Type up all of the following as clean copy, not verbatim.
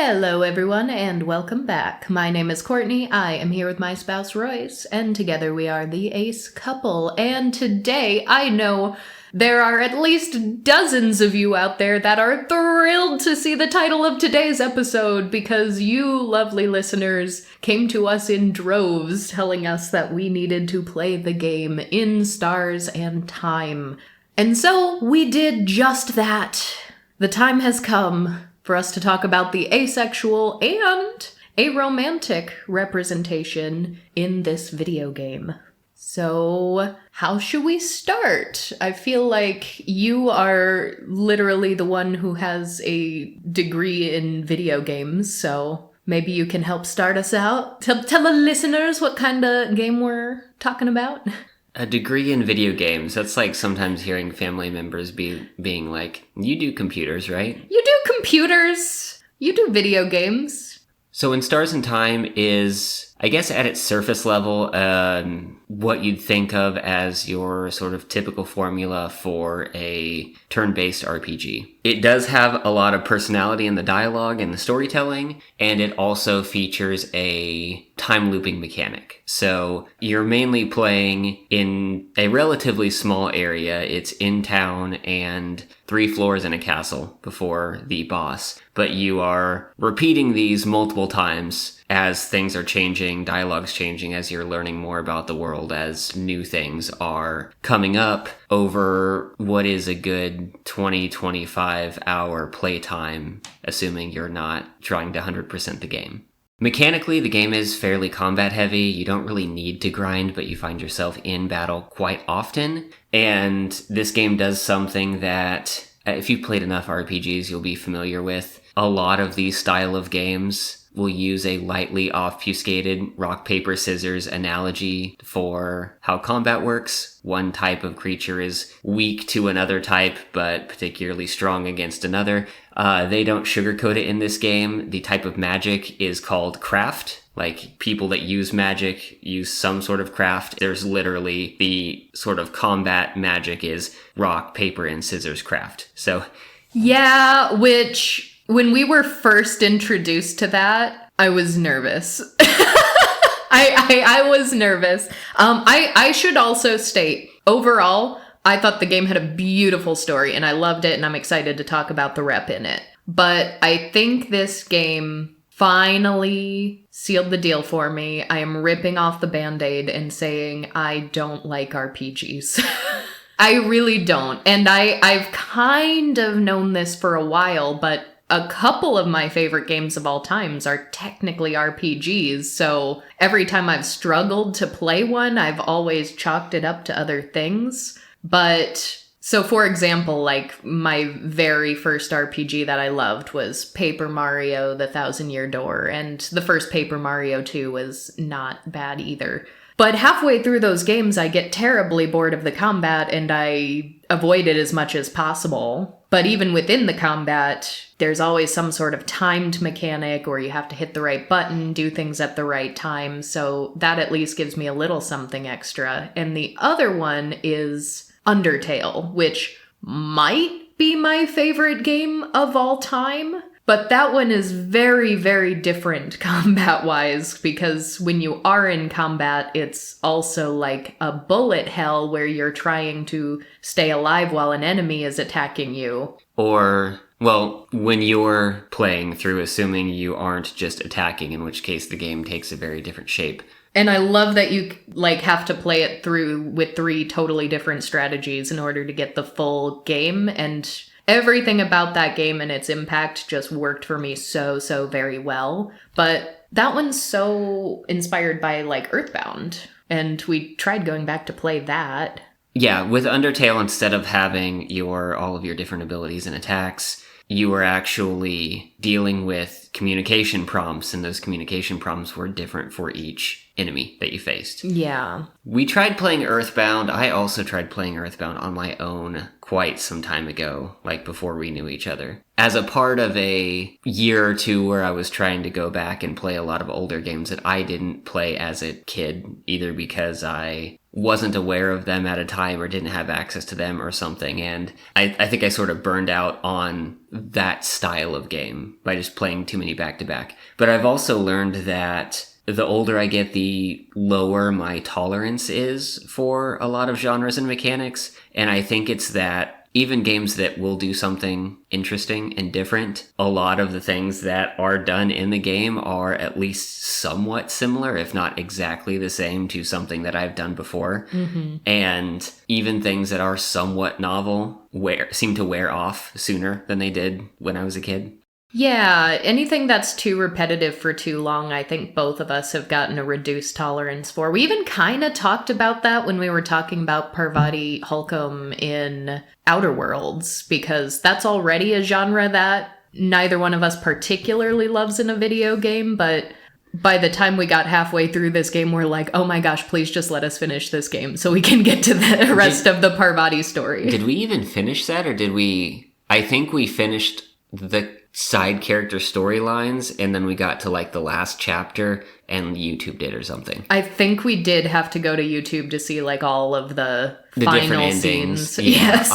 Hello everyone and welcome back. My name is Courtney, I am here with my spouse Royce, and together we are the Ace couple. And today I know there are at least dozens of you out there that are thrilled to see the title of today's episode because you lovely listeners came to us in droves telling us that we needed to play the game in Stars and Time. And so we did just that. The time has come for us to talk about the asexual and aromantic representation in this video game. So, how should we start? I feel like you are literally the one who has a degree in video games, so maybe you can help start us out. Tell the listeners what kind of game we're talking about. A degree in video games. That's like sometimes hearing family members being like, you do computers, right? You do computers. You do video games. So in Stars and Time is, I guess at its surface level, what you'd think of as your sort of typical formula for a turn-based RPG. It does have a lot of personality in the dialogue and the storytelling, and it also features a time looping mechanic. So you're mainly playing in a relatively small area. It's in town and 3 floors in a castle before the boss, but you are repeating these multiple times as things are changing, dialogue's changing, as you're learning more about the world, as new things are coming up over what is a good 20-25 hour playtime, assuming you're not trying to 100% the game. Mechanically, the game is fairly combat heavy. You don't really need to grind, but you find yourself in battle quite often. And this game does something that, if you've played enough RPGs, you'll be familiar with. A lot of these style of games will use a lightly obfuscated rock, paper, scissors analogy for how combat works. One type of creature is weak to another type, but particularly strong against another. They don't sugarcoat it in this game. The type of magic is called craft. Like, people that use magic use some sort of craft. There's literally the sort of combat magic is rock, paper, and scissors craft. So, yeah, which when we were first introduced to that, I was nervous. I was nervous. I should also state, overall, I thought the game had a beautiful story and I loved it and I'm excited to talk about the rep in it. But I think this game finally sealed the deal for me. I am ripping off the Band-Aid and saying I don't like RPGs. I really don't. And I've kind of known this for a while, but a couple of my favorite games of all times are technically RPGs, so every time I've struggled to play one, I've always chalked it up to other things. But, so for example, like, my very first RPG that I loved was Paper Mario: The Thousand Year Door, and the first Paper Mario 2 was not bad either. But halfway through those games, I get terribly bored of the combat and I avoid it as much as possible. But even within the combat, there's always some sort of timed mechanic or you have to hit the right button, do things at the right time. So that at least gives me a little something extra. And the other one is Undertale, which might be my favorite game of all time. But that one is very, very different combat-wise, because when you are in combat, it's also like a bullet hell where you're trying to stay alive while an enemy is attacking you. Or, well, when you're playing through, assuming you aren't just attacking, in which case the game takes a very different shape. And I love that you, like, have to play it through with 3 totally different strategies in order to get the full game, and everything about that game and its impact just worked for me so very well. But that one's so inspired by, like, Earthbound, and we tried going back to play that. Yeah, with Undertale, instead of having all of your different abilities and attacks, you were actually dealing with communication prompts, and those communication prompts were different for each enemy that you faced. Yeah. We tried playing Earthbound. I also tried playing Earthbound on my own quite some time ago, like before we knew each other. As a part of a year or two where I was trying to go back and play a lot of older games that I didn't play as a kid, either because I wasn't aware of them at a time or didn't have access to them or something. And I think I sort of burned out on that style of game by just playing too many back-to-back. But I've also learned that the older I get, the lower my tolerance is for a lot of genres and mechanics. And I think it's that even games that will do something interesting and different, a lot of the things that are done in the game are at least somewhat similar, if not exactly the same, to something that I've done before. Mm-hmm. And even things that are somewhat novel seem to wear off sooner than they did when I was a kid. Yeah, anything that's too repetitive for too long, I think both of us have gotten a reduced tolerance for. We even kind of talked about that when we were talking about Parvati Holcomb in Outer Worlds, because that's already a genre that neither one of us particularly loves in a video game, but by the time we got halfway through this game, we're like, oh my gosh, please just let us finish this game so we can get to the rest of the Parvati story. Did we even finish that, or did we... I think we finished the side character storylines, and then we got to like the last chapter and YouTubed it or something. I think we did have to go to YouTube to see like all of the final different endings. scenes. Yeah. Yes.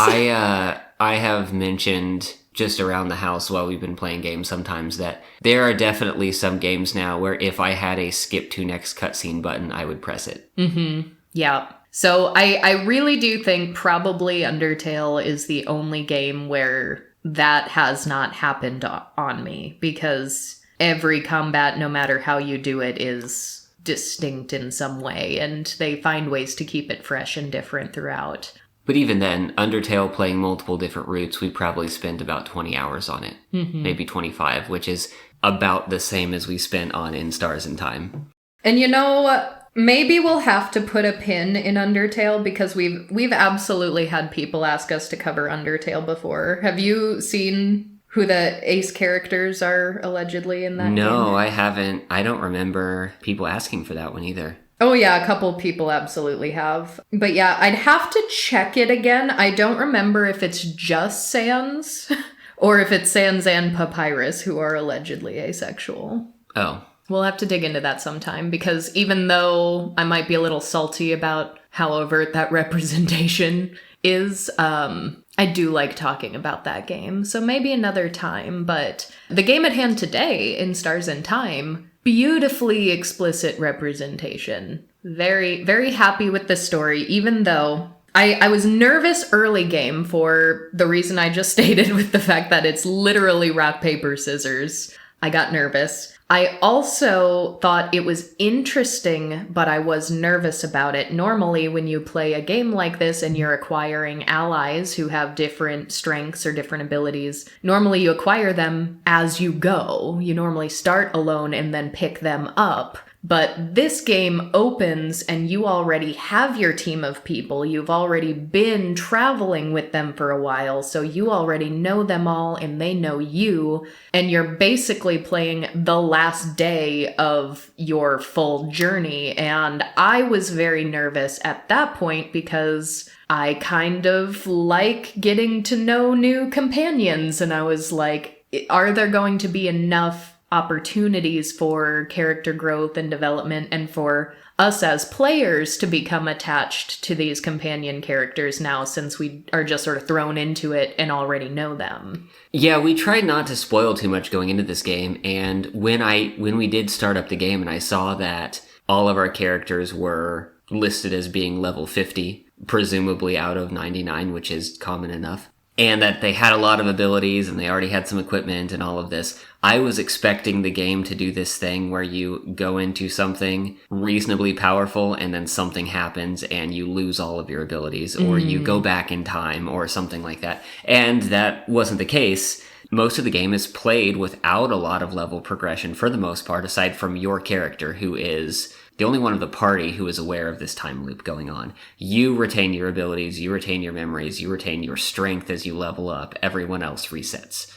I have mentioned just around the house while we've been playing games sometimes that there are definitely some games now where if I had a skip to next cutscene button, I would press it. Mm-hmm. Yeah. So I really do think probably Undertale is the only game where that has not happened on me, because every combat, no matter how you do it, is distinct in some way, and they find ways to keep it fresh and different throughout. But even then, Undertale playing multiple different routes, we probably spent about 20 hours on it. Mm-hmm. Maybe 25, which is about the same as we spent on In Stars and Time. And you know, maybe we'll have to put a pin in Undertale, because we've absolutely had people ask us to cover Undertale before. Have you seen who the ace characters are allegedly in that game? No, I haven't. I don't remember people asking for that one either. Oh yeah, a couple people absolutely have. But yeah, I'd have to check it again. I don't remember if it's just Sans or if it's Sans and Papyrus who are allegedly asexual. Oh. We'll have to dig into that sometime, because even though I might be a little salty about how overt that representation is, I do like talking about that game. So maybe another time. But the game at hand today, In Stars and Time, beautifully explicit representation. Very, very happy with the story, even though I was nervous early game for the reason I just stated, with the fact that it's literally rock, paper, scissors. I got nervous. I also thought it was interesting, but I was nervous about it. Normally, when you play a game like this and you're acquiring allies who have different strengths or different abilities, normally you acquire them as you go. You normally start alone and then pick them up. But this game opens and you already have your team of people. You've already been traveling with them for a while, so you already know them all and they know you. And you're basically playing the last day of your full journey. And I was very nervous at that point, because I kind of like getting to know new companions. And I was like, are there going to be enough opportunities for character growth and development, and for us as players to become attached to these companion characters now, since we are just sort of thrown into it and already know them? Yeah, we tried not to spoil too much going into this game, and when we did start up the game and I saw that all of our characters were listed as being level 50, presumably out of 99, which is common enough, and that they had a lot of abilities and they already had some equipment and all of this, I was expecting the game to do this thing where you go into something reasonably powerful and then something happens and you lose all of your abilities, or you go back in time or something like that. And that wasn't the case. Most of the game is played without a lot of level progression for the most part, aside from your character, who is the only one of the party who is aware of this time loop going on. You retain your abilities, you retain your memories, you retain your strength as you level up. Everyone else resets.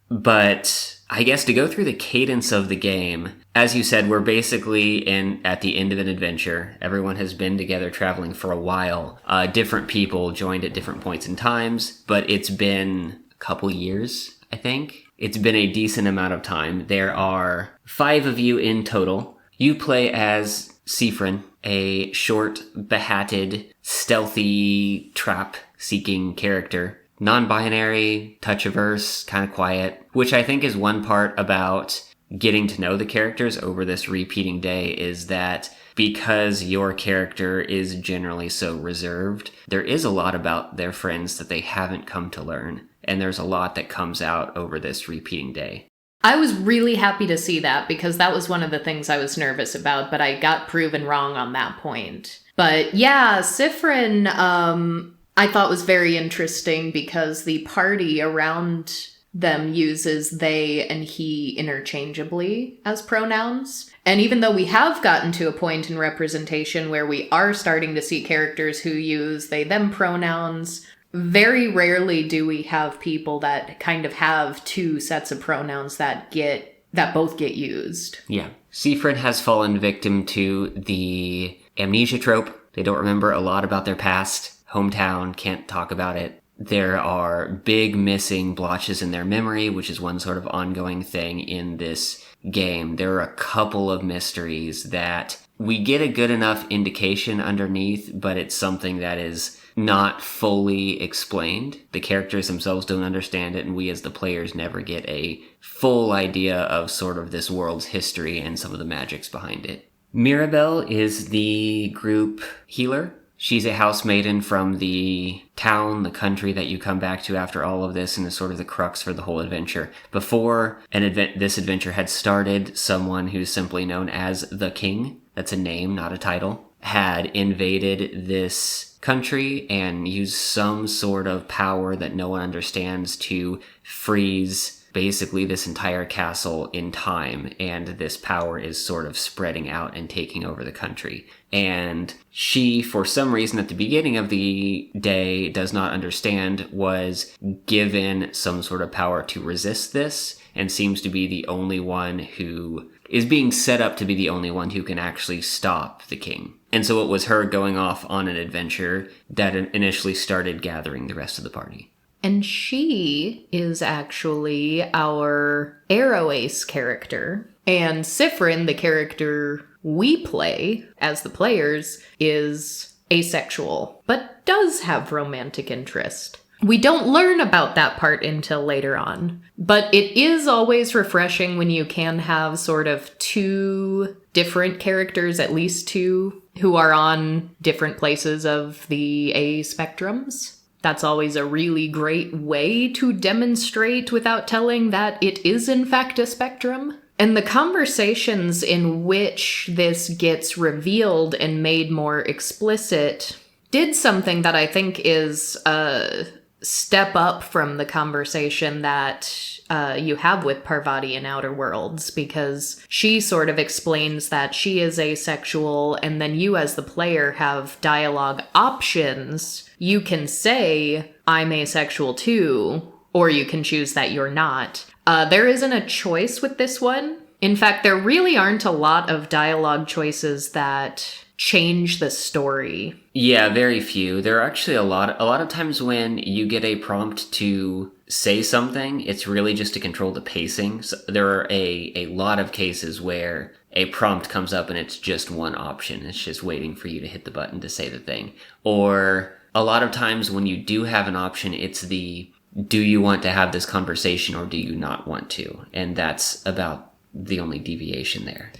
But I guess to go through the cadence of the game, as you said, we're basically at the end of an adventure. Everyone has been together traveling for a while. Different people joined at different points in times, but it's been a couple years, I think. It's been a decent amount of time. There are 5 of you in total. You play as Seafrin, a short, behatted, stealthy, trap-seeking character. Non-binary, touch-averse, kind of quiet, which I think is one part about getting to know the characters over this repeating day is that because your character is generally so reserved, there is a lot about their friends that they haven't come to learn, and there's a lot that comes out over this repeating day. I was really happy to see that because that was one of the things I was nervous about, but I got proven wrong on that point. But yeah, Sifrin, I thought was very interesting because the party around them uses they and he interchangeably as pronouns. And even though we have gotten to a point in representation where we are starting to see characters who use they them pronouns, very rarely do we have people that kind of have two sets of pronouns that both get used. Yeah. Seafrin has fallen victim to the amnesia trope. They don't remember a lot about their past. Hometown, can't talk about it. There are big missing blotches in their memory, which is one sort of ongoing thing in this game. There are a couple of mysteries that we get a good enough indication underneath, but it's something that is not fully explained. The characters themselves don't understand it, and we as the players never get a full idea of sort of this world's history and some of the magics behind it. Mirabelle is the group healer. She's a house maiden from the town, the country that you come back to after all of this, and is sort of the crux for the whole adventure. Before this adventure had started, someone who's simply known as the King, that's a name, not a title, had invaded this country and used some sort of power that no one understands to freeze basically this entire castle in time, and this power is sort of spreading out and taking over the country. And she, for some reason at the beginning of the day, does not understand, was given some sort of power to resist this, and seems to be the only one who is being set up to be the only one who can actually stop the king. And so it was her going off on an adventure that initially started gathering the rest of the party. And she is actually our Arrow Ace character. And Sifrin, the character we play as the players, is asexual, but does have romantic interest. We don't learn about that part until later on. But it is always refreshing when you can have sort of two different characters, at least two, who are on different places of the A spectrums. That's always a really great way to demonstrate without telling that it is in fact a spectrum. And the conversations in which this gets revealed and made more explicit did something that I think is a step up from the conversation that you have with Parvati in Outer Worlds, because she sort of explains that she is asexual, and then you as the player have dialogue options. You can say, I'm asexual too, or you can choose that you're not. There isn't a choice with this one. In fact, there really aren't a lot of dialogue choices that change the story. Yeah, very few. There are actually a lot of times when you get a prompt to say something, it's really just to control the pacing. So there are a lot of cases where a prompt comes up and it's just one option. It's just waiting for you to hit the button to say the thing. Or a lot of times when you do have an option, it's the, do you want to have this conversation or do you not want to? And that's about the only deviation there.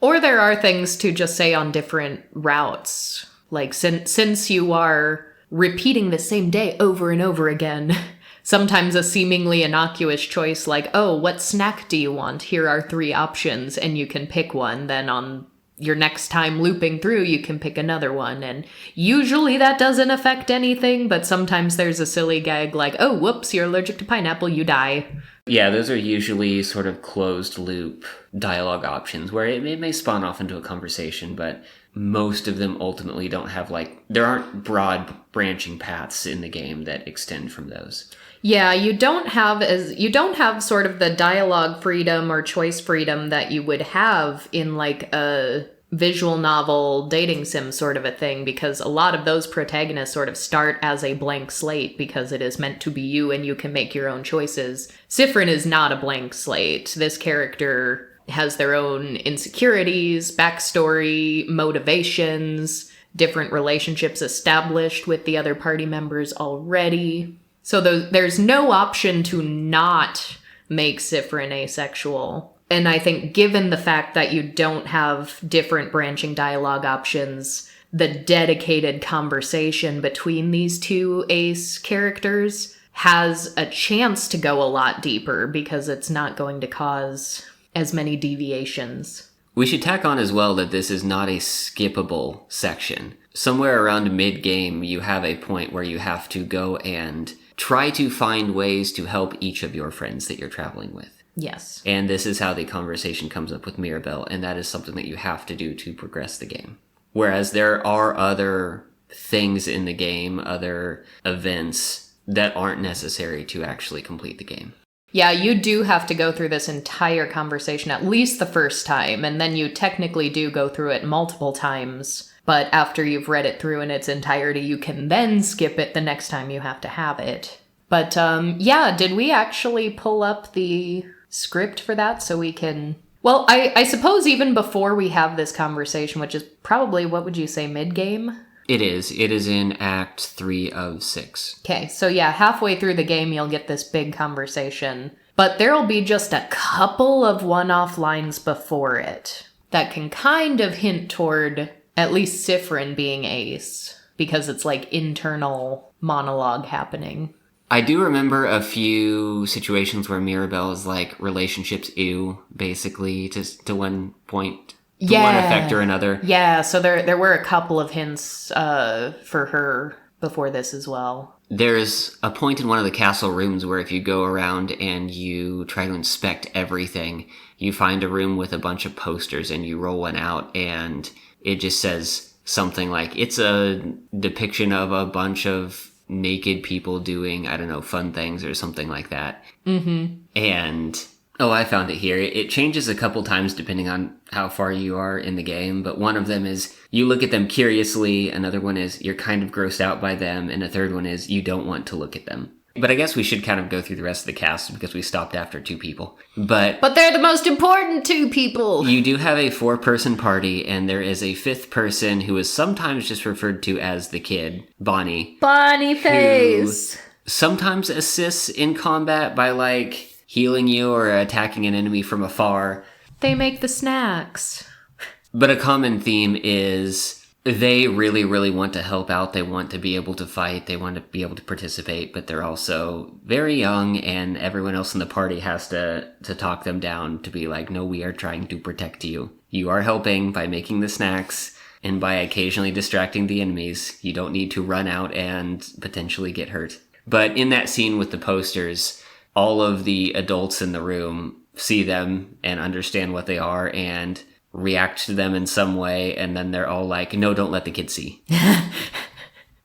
Or there are things to just say on different routes. Like, since you are repeating the same day over and over again, sometimes a seemingly innocuous choice like, oh, what snack do you want? Here are 3 options, and you can pick one. Then on your next time looping through, you can pick another one. And usually that doesn't affect anything, but sometimes there's a silly gag like, oh, whoops, you're allergic to pineapple, you die. Yeah, those are usually sort of closed loop dialogue options where it may spawn off into a conversation, but most of them ultimately don't have, like, there aren't broad branching paths in the game that extend from those. Yeah, you don't have sort of the dialogue freedom or choice freedom that you would have in like a visual novel dating sim sort of a thing, because a lot of those protagonists sort of start as a blank slate because it is meant to be you and you can make your own choices. Sifrin is not a blank slate. This character has their own insecurities, backstory, motivations, different relationships established with the other party members already. So there's no option to not make Cypherin asexual. And I think given the fact that you don't have different branching dialogue options, the dedicated conversation between these two ace characters has a chance to go a lot deeper because it's not going to cause as many deviations. We should tack on as well that this is not a skippable section. Somewhere around mid-game, you have a point where you have to go and try to find ways to help each of your friends that you're traveling with. Yes. And this is how the conversation comes up with Mirabelle, and that is something that you have to do to progress the game. Whereas there are other things in the game, other events that aren't necessary to actually complete the game. Yeah, you do have to go through this entire conversation at least the first time, and then you technically do go through it multiple times. But after you've read it through in its entirety, you can then skip it the next time you have to have it. But yeah, did we actually pull up the script for that so we can... Well, I suppose even before we have this conversation, which is probably, what would you say, mid-game? It is. It is in Act 3 of 6. Okay, so yeah, halfway through the game, you'll get this big conversation. But there'll be just a couple of one-off lines before it that can kind of hint toward at least Cypherin being ace, because it's like internal monologue happening. I do remember a few situations where Mirabelle is like, relationships ew, basically, to one point, to one effect or another. Yeah, so there were a couple of hints for her before this as well. There's a point in one of the castle rooms where if you go around and you try to inspect everything, you find a room with a bunch of posters and you roll one out and it just says something like, it's a depiction of a bunch of naked people doing, I don't know, fun things or something like that. Mm-hmm. And, oh, I found it here. It changes a couple times depending on how far you are in the game, but one of them is you look at them curiously, another one is you're kind of grossed out by them, and a third one is you don't want to look at them. But I guess we should kind of go through the rest of the cast because we stopped after 2 people. But they're the most important 2 people! You do have a 4-person party, and there is a 5th person who is sometimes just referred to as the kid, Bonnie. Bonnie Face! Who sometimes assists in combat by, like, healing you or attacking an enemy from afar. They make the snacks. But a common theme is they really, really want to help out. They want to be able to fight. They want to be able to participate, but they're also very young, and everyone else in the party has to talk them down to be like, no, we are trying to protect you. You are helping by making the snacks and by occasionally distracting the enemies. You don't need to run out and potentially get hurt. But in that scene with the posters, all of the adults in the room see them and understand what they are and react to them in some way, and then they're all like, no, don't let the kids see.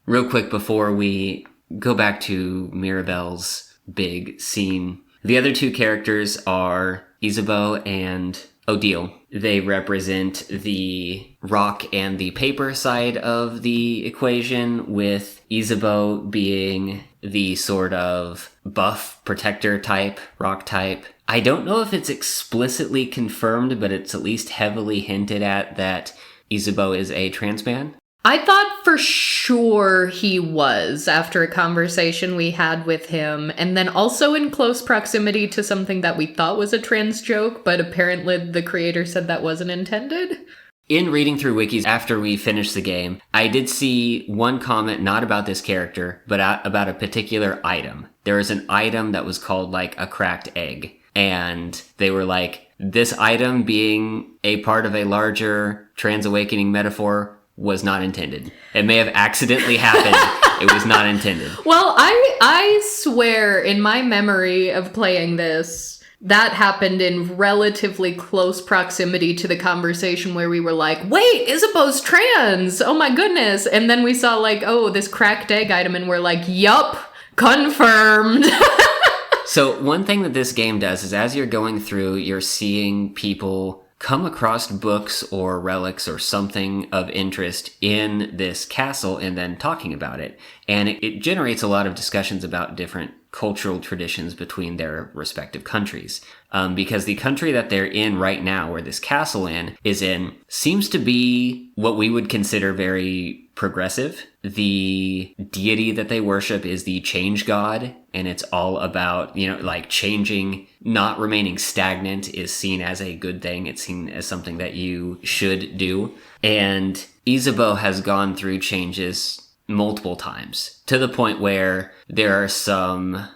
Real quick before we go back to Mirabelle's big scene, the other 2 characters are Isabo and Odile. They represent the rock and the paper side of the equation, with Isabo being the sort of buff protector type, rock type. I don't know if it's explicitly confirmed, but it's at least heavily hinted at that Isabo is a trans man. I thought for sure he was after a conversation we had with him, and then also in close proximity to something that we thought was a trans joke, but apparently the creator said that wasn't intended. In reading through wikis after we finished the game, I did see one comment not about this character, but about a particular item. There was an item that was called like a cracked egg. And they were like, this item being a part of a larger trans awakening metaphor was not intended. It may have accidentally happened. It was not intended. Well, I swear in my memory of playing this, that happened in relatively close proximity to the conversation where we were like, wait, Isabo's trans! Oh my goodness! And then we saw like, oh, this cracked egg item, and we're like, yup, confirmed! So one thing that this game does is as you're going through, you're seeing people come across books or relics or something of interest in this castle and then talking about it. And it generates a lot of discussions about different cultural traditions between their respective countries. Because the country that they're in right now, where this castle is in, seems to be what we would consider very progressive. The deity that they worship is the change god, and it's all about, like changing, not remaining stagnant is seen as a good thing. It's seen as something that you should do. And Isabo has gone through changes multiple times, to the point where there are some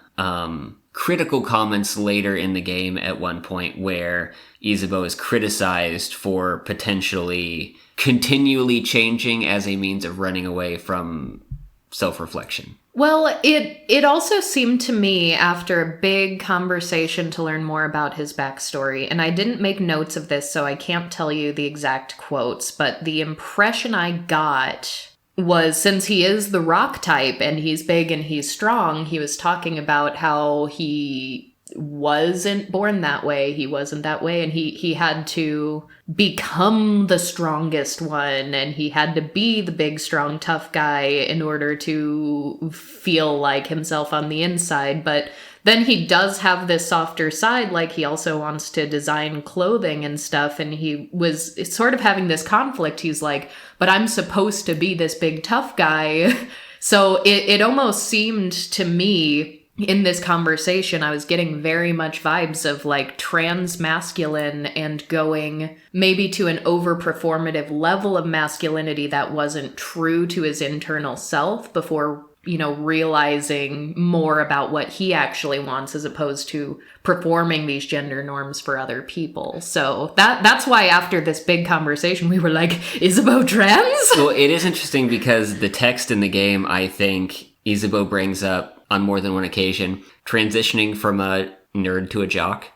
critical comments later in the game at one point where Isabo is criticized for potentially continually changing as a means of running away from self-reflection. Well, it also seemed to me, after a big conversation to learn more about his backstory, and I didn't make notes of this, so I can't tell you the exact quotes, but the impression I got was, since he is the rock type and he's big and he's strong, he was talking about how he wasn't born that way. He wasn't that way, and he had to become the strongest one, and he had to be the big, strong, tough guy in order to feel like himself on the inside. But then he does have this softer side, like he also wants to design clothing and stuff, and he was sort of having this conflict. He's like, but I'm supposed to be this big, tough guy. So it almost seemed to me, in this conversation, I was getting very much vibes of like trans masculine and going maybe to an over-performative level of masculinity that wasn't true to his internal self before, realizing more about what he actually wants, as opposed to performing these gender norms for other people. So that's why after this big conversation, we were like, Isabo trans? Well, it is interesting because the text in the game, I think Isabo brings up on more than one occasion, transitioning from a nerd to a jock.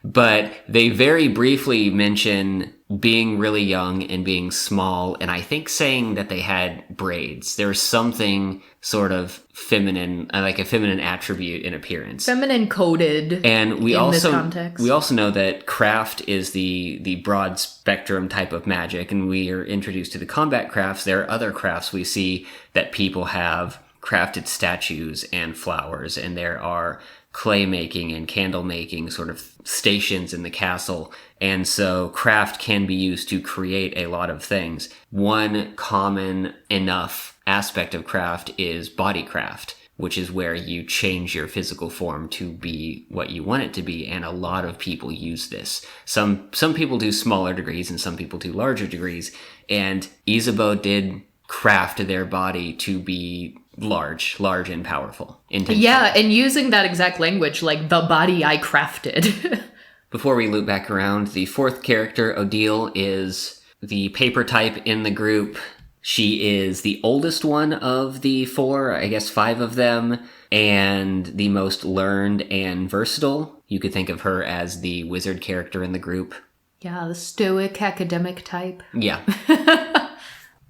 But they very briefly mention being really young and being small, and I think saying that they had braids. There's something sort of feminine, like a feminine attribute in appearance. Feminine coded. And we in also this context. We also know that craft is the broad spectrum type of magic, and we are introduced to the combat crafts. There are other crafts we see that people have crafted statues and flowers, and there are clay making and candle making sort of stations in the castle. And so craft can be used to create a lot of things. One common enough aspect of craft is body craft, which is where you change your physical form to be what you want it to be. And a lot of people use this. Some people do smaller degrees and some people do larger degrees. And Isabo did craft their body to be large and powerful. Yeah, and using that exact language, like the body I crafted. Before we loop back around, the fourth character, Odile, is the paper type in the group. She is the oldest one of the four, I guess 5 of them, and the most learned and versatile. You could think of her as the wizard character in the group. Yeah, the stoic academic type. Yeah.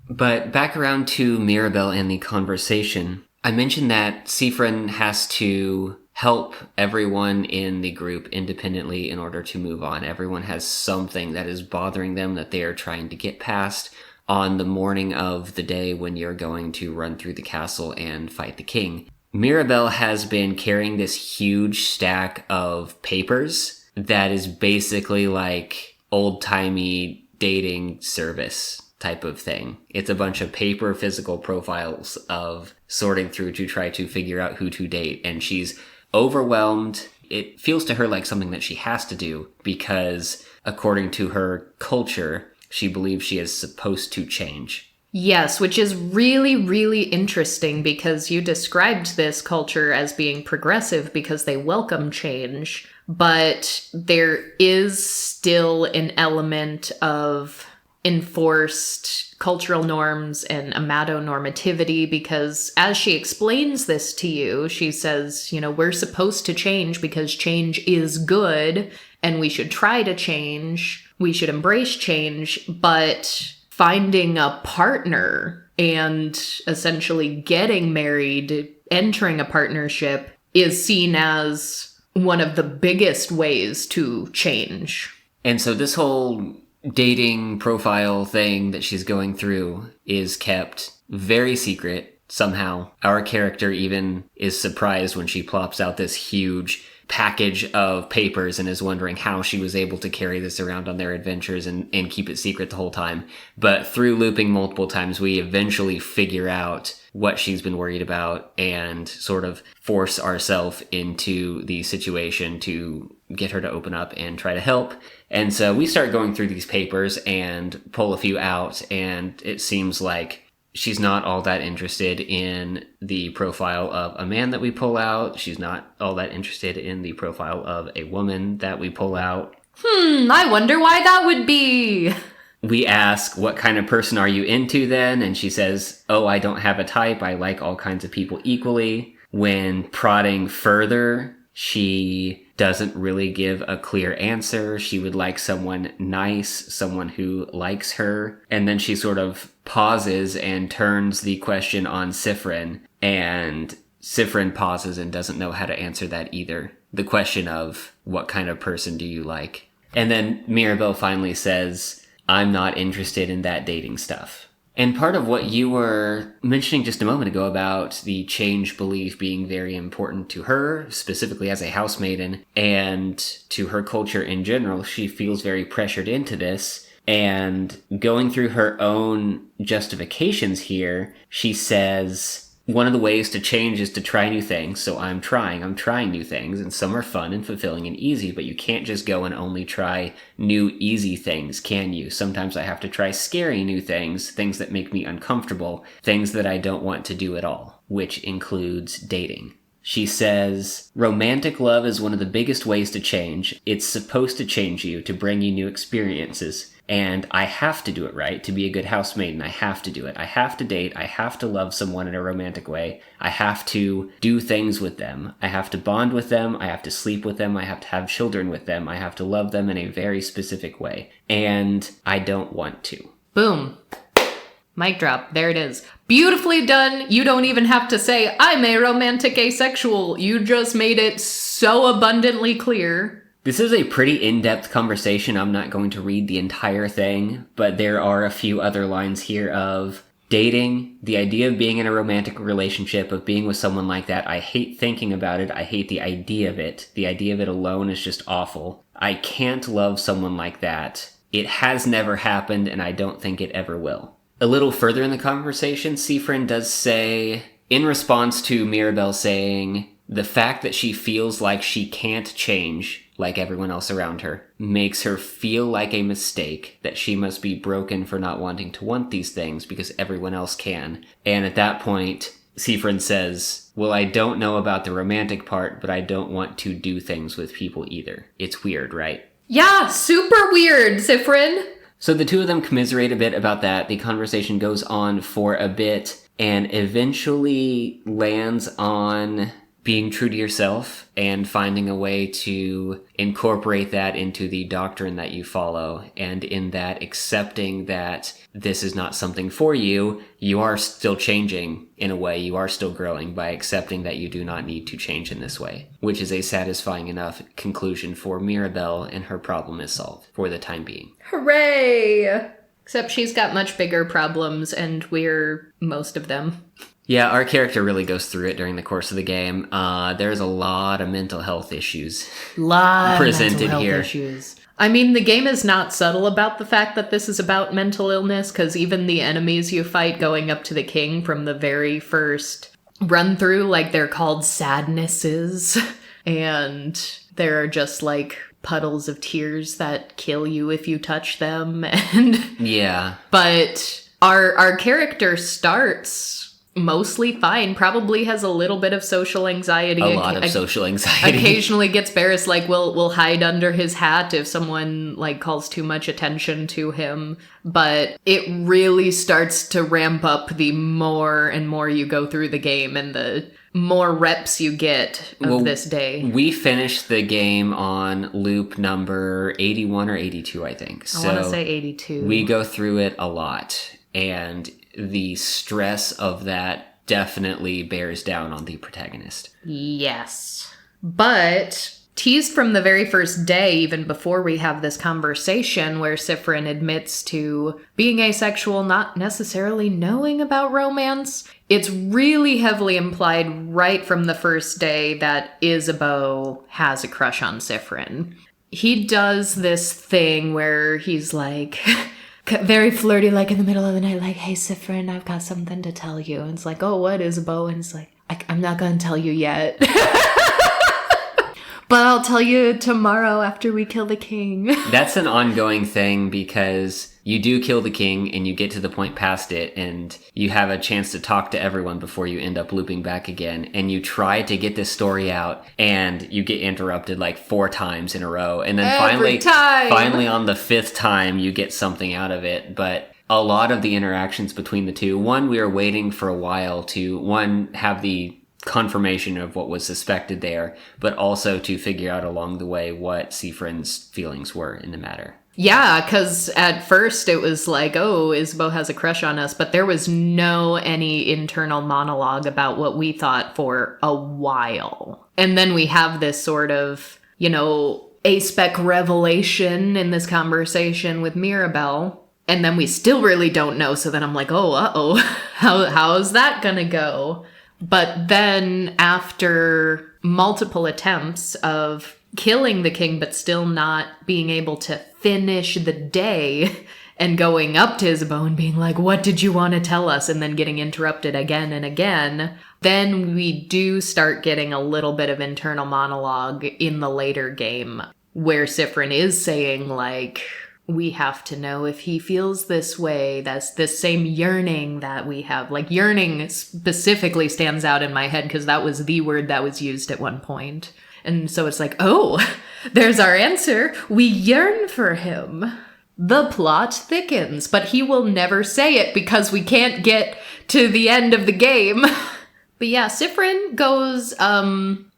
But back around to Mirabelle and the conversation. I mentioned that Siffrin has to help everyone in the group independently in order to move on. Everyone has something that is bothering them that they are trying to get past on the morning of the day when you're going to run through the castle and fight the king. Mirabelle has been carrying this huge stack of papers that is basically like old-timey dating service type of thing. It's a bunch of paper physical profiles of sorting through to try to figure out who to date, and she's overwhelmed. It feels to her like something that she has to do because, according to her culture, she believes she is supposed to change. Yes, which is really, really interesting because you described this culture as being progressive because they welcome change, but there is still an element of enforced cultural norms and amatonormativity, because as she explains this to you, she says, we're supposed to change because change is good and we should try to change. We should embrace change, but finding a partner and essentially getting married, entering a partnership, is seen as one of the biggest ways to change. And so this whole dating profile thing that she's going through is kept very secret. somehow. Our character even is surprised when she plops out this huge package of papers and is wondering how she was able to carry this around on their adventures and keep it secret the whole time. But through looping multiple times, we eventually figure out what she's been worried about and sort of force ourselves into the situation to get her to open up and try to help. And so we start going through these papers and pull a few out, and it seems like she's not all that interested in the profile of a man that we pull out. She's not all that interested in the profile of a woman that we pull out. I wonder why that would be. We ask, what kind of person are you into then? And she says, oh, I don't have a type. I like all kinds of people equally. When prodding further, she doesn't really give a clear answer. She would like someone nice, someone who likes her. And then she sort of pauses and turns the question on Sifrin. And Sifrin pauses and doesn't know how to answer that either. The question of, what kind of person do you like? And then Mirabelle finally says, I'm not interested in that dating stuff. And part of what you were mentioning just a moment ago about the change belief being very important to her, specifically as a housemaiden, and to her culture in general, she feels very pressured into this. And going through her own justifications here, she says, one of the ways to change is to try new things. So I'm trying new things, and some are fun and fulfilling and easy, but you can't just go and only try new easy things, can you? Sometimes I have to try scary new things, things that make me uncomfortable, things that I don't want to do at all, which includes dating. She says, romantic love is one of the biggest ways to change. It's supposed to change you, to bring you new experiences. And I have to do it right. To be a good housemaiden, I have to do it. I have to date. I have to love someone in a romantic way. I have to do things with them. I have to bond with them. I have to sleep with them. I have to have children with them. I have to love them in a very specific way. And I don't want to. Boom. Mic drop. There it is. Beautifully done. You don't even have to say, I'm a romantic asexual. You just made it so abundantly clear. This is a pretty in-depth conversation. I'm not going to read the entire thing, but there are a few other lines here of dating, the idea of being in a romantic relationship, of being with someone like that. I hate thinking about it. I hate the idea of it. The idea of it alone is just awful. I can't love someone like that. It has never happened, and I don't think it ever will. A little further in the conversation, Sifrin does say, in response to Mirabelle saying, the fact that she feels like she can't change, like everyone else around her, makes her feel like a mistake, that she must be broken for not wanting to want these things because everyone else can. And at that point, Sifrin says, well, I don't know about the romantic part, but I don't want to do things with people either. It's weird, right? Yeah, super weird, Sifrin. So the two of them commiserate a bit about that. The conversation goes on for a bit and eventually lands on being true to yourself and finding a way to incorporate that into the doctrine that you follow, and in that accepting that this is not something for you. You are still changing in a way. You are still growing by accepting that you do not need to change in this way, which is a satisfying enough conclusion for Mirabelle, and her problem is solved for the time being. Hooray! Except she's got much bigger problems, and we're most of them. Yeah, our character really goes through it during the course of the game. There's a lot of mental health issues presented here. I mean, the game is not subtle about the fact that this is about mental illness, because even the enemies you fight going up to the king from the very first run through, like, they're called sadnesses, and they're just like puddles of tears that kill you if you touch them. And yeah, but our character starts mostly fine, probably has a little bit of social anxiety. A lot of social anxiety. Occasionally gets embarrassed, like will hide under his hat if someone like calls too much attention to him. But it really starts to ramp up the more and more you go through the game and the more reps you get of this day. We finished the game on loop number 81 or 82, I think. I want to say 82. We go through it a lot, and the stress of that definitely bears down on the protagonist. Yes. But teased from the very first day, even before we have this conversation where Sifrin admits to being asexual, not necessarily knowing about romance, it's really heavily implied right from the first day that Isabo has a crush on Sifrin. He does this thing where he's like, very flirty, like in the middle of the night, like, hey, Sifrin, I've got something to tell you. And it's like, oh, what, Isabo? And it's like, I'm not going to tell you yet. But I'll tell you tomorrow after we kill the king. That's an ongoing thing because you do kill the king and you get to the point past it and you have a chance to talk to everyone before you end up looping back again. And you try to get this story out and you get interrupted like 4 times in a row. And then finally on the 5th time, you get something out of it. But a lot of the interactions between the two, one, we were waiting for a while to, one, have the confirmation of what was suspected there, but also to figure out along the way what Sifrin's feelings were in the matter. Yeah, because at first it was like, oh, Isabo has a crush on us, but there was any internal monologue about what we thought for a while. And then we have this sort of, a-spec revelation in this conversation with Mirabelle. And then we still really don't know, so then I'm like, oh, uh-oh, how's that gonna go? But then after multiple attempts of killing the king, but still not being able to finish the day and going up to Isabo and being like, what did you want to tell us? And then getting interrupted again and again, then we do start getting a little bit of internal monologue in the later game where Sifrin is saying like, we have to know if he feels this way. That's the same yearning that we have. Like, yearning specifically stands out in my head because that was the word that was used at one point. And so it's like, oh, there's our answer. We yearn for him. The plot thickens, but he will never say it because we can't get to the end of the game. But yeah, Sifrin goes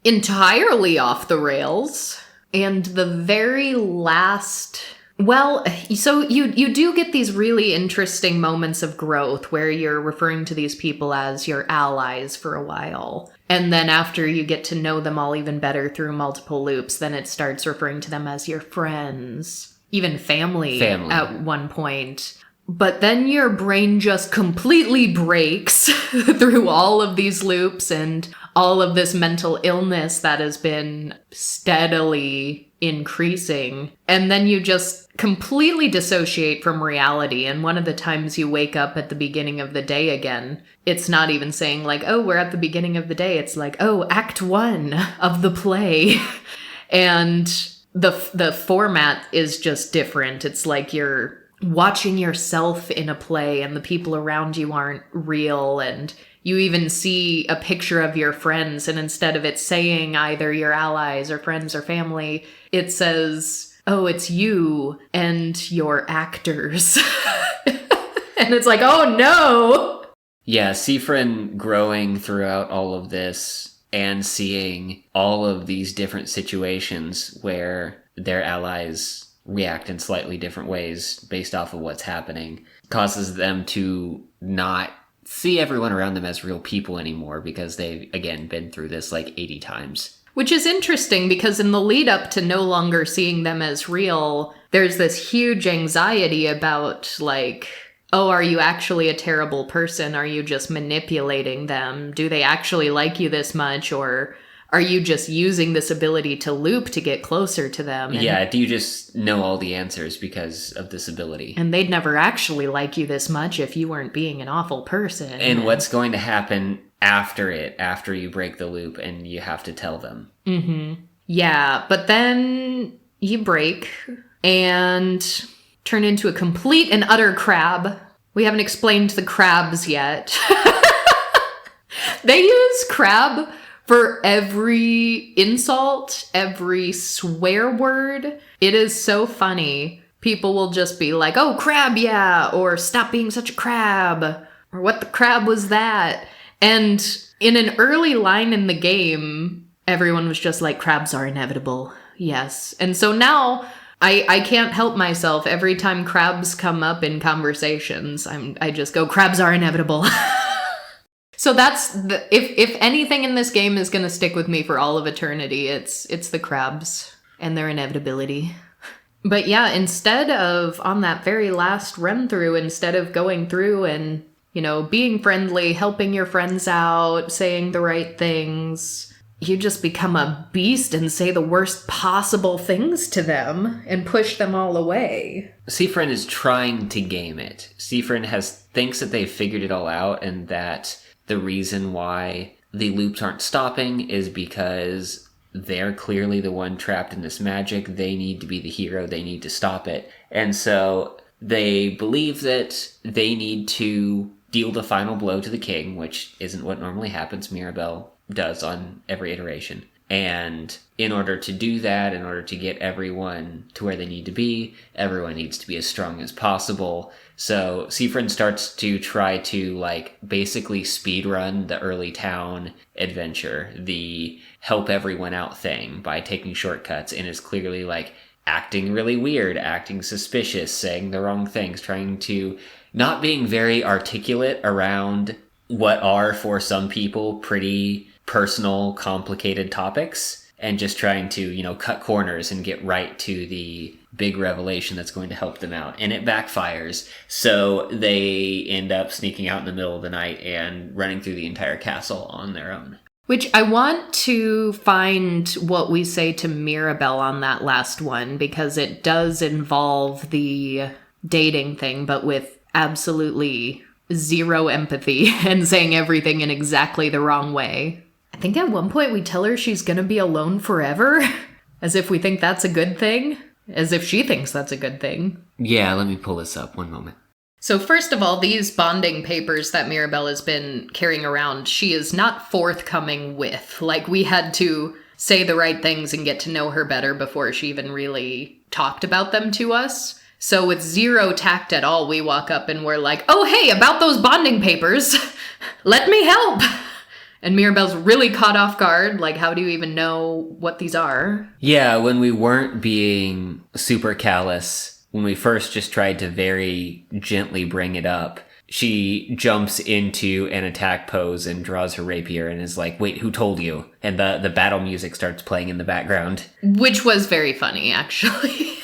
entirely off the rails. And the very last... Well, so you do get these really interesting moments of growth where you're referring to these people as your allies for a while. And then after you get to know them all even better through multiple loops, then it starts referring to them as your friends, even family. At one point. But then your brain just completely breaks through all of these loops and all of this mental illness that has been steadily increasing. And then you just completely dissociate from reality. And one of the times you wake up at the beginning of the day again, it's not even saying like, oh, we're at the beginning of the day. It's like, oh, act 1 of the play. And the format is just different. It's like you're watching yourself in a play and the people around you aren't real. And you even see a picture of your friends, and instead of it saying either your allies or friends or family, it says, oh, it's you and your actors. And it's like, oh no! Yeah, Sifrin growing throughout all of this and seeing all of these different situations where their allies react in slightly different ways based off of what's happening causes them to not see everyone around them as real people anymore because they've, again, been through this like 80 times. Which is interesting because in the lead up to no longer seeing them as real, there's this huge anxiety about like, oh, are you actually a terrible person? Are you just manipulating them? Do they actually like you this much? Or are you just using this ability to loop to get closer to them? And do you just know all the answers because of this ability? And they'd never actually like you this much if you weren't being an awful person. And what's going to happen after you break the loop and you have to tell them? Mm-hmm. Yeah, but then you break and turn into a complete and utter crab. We haven't explained the crabs yet. They use crab for every insult, every swear word. It is so funny. People will just be like, oh, crab, yeah, or stop being such a crab, or what the crab was that? And in an early line in the game, everyone was just like, crabs are inevitable, yes. And so now I can't help myself. Every time crabs come up in conversations, I just go, crabs are inevitable. So that's if anything in this game is going to stick with me for all of eternity, it's the crabs and their inevitability. But yeah, instead of on that very last run through, instead of going through and You know, being friendly, helping your friends out, saying the right things. You just become a beast and say the worst possible things to them and push them all away. Siffrin is trying to game it. Siffrin thinks that they've figured it all out, and that the reason why the loops aren't stopping is because they're clearly the one trapped in this magic. They need to be the hero. They need to stop it. And so they believe that they need to deal the final blow to the king, which isn't what normally happens. Mirabelle does on every iteration. And in order to do that, in order to get everyone to where they need to be, everyone needs to be as strong as possible. So Siffrin starts to try to, like, basically speedrun the early town adventure, the help everyone out thing, by taking shortcuts, and is clearly, like, acting really weird, acting suspicious, saying the wrong things, trying to not being very articulate around what are, for some people, pretty personal, complicated topics, and just trying to, you know, cut corners and get right to the big revelation that's going to help them out. And it backfires. So they end up sneaking out in the middle of the night and running through the entire castle on their own. Which I want to find what we say to Mirabelle on that last one, because it does involve the dating thing, but with absolutely zero empathy and saying everything in exactly the wrong way. I think at one point we tell her she's gonna be alone forever, as if we think that's a good thing, as if she thinks that's a good thing. Yeah, let me pull this up one moment. So first of all, these bonding papers that Mirabelle has been carrying around, she is not forthcoming with. Like, we had to say the right things and get to know her better before she even really talked about them to us. So with zero tact at all, we walk up and we're like, oh, hey, about those bonding papers, let me help. And Mirabelle's really caught off guard. Like, how do you even know what these are? Yeah, when we weren't being super callous, when we first just tried to very gently bring it up, she jumps into an attack pose and draws her rapier and is like, wait, who told you? And the battle music starts playing in the background. Which was very funny, actually.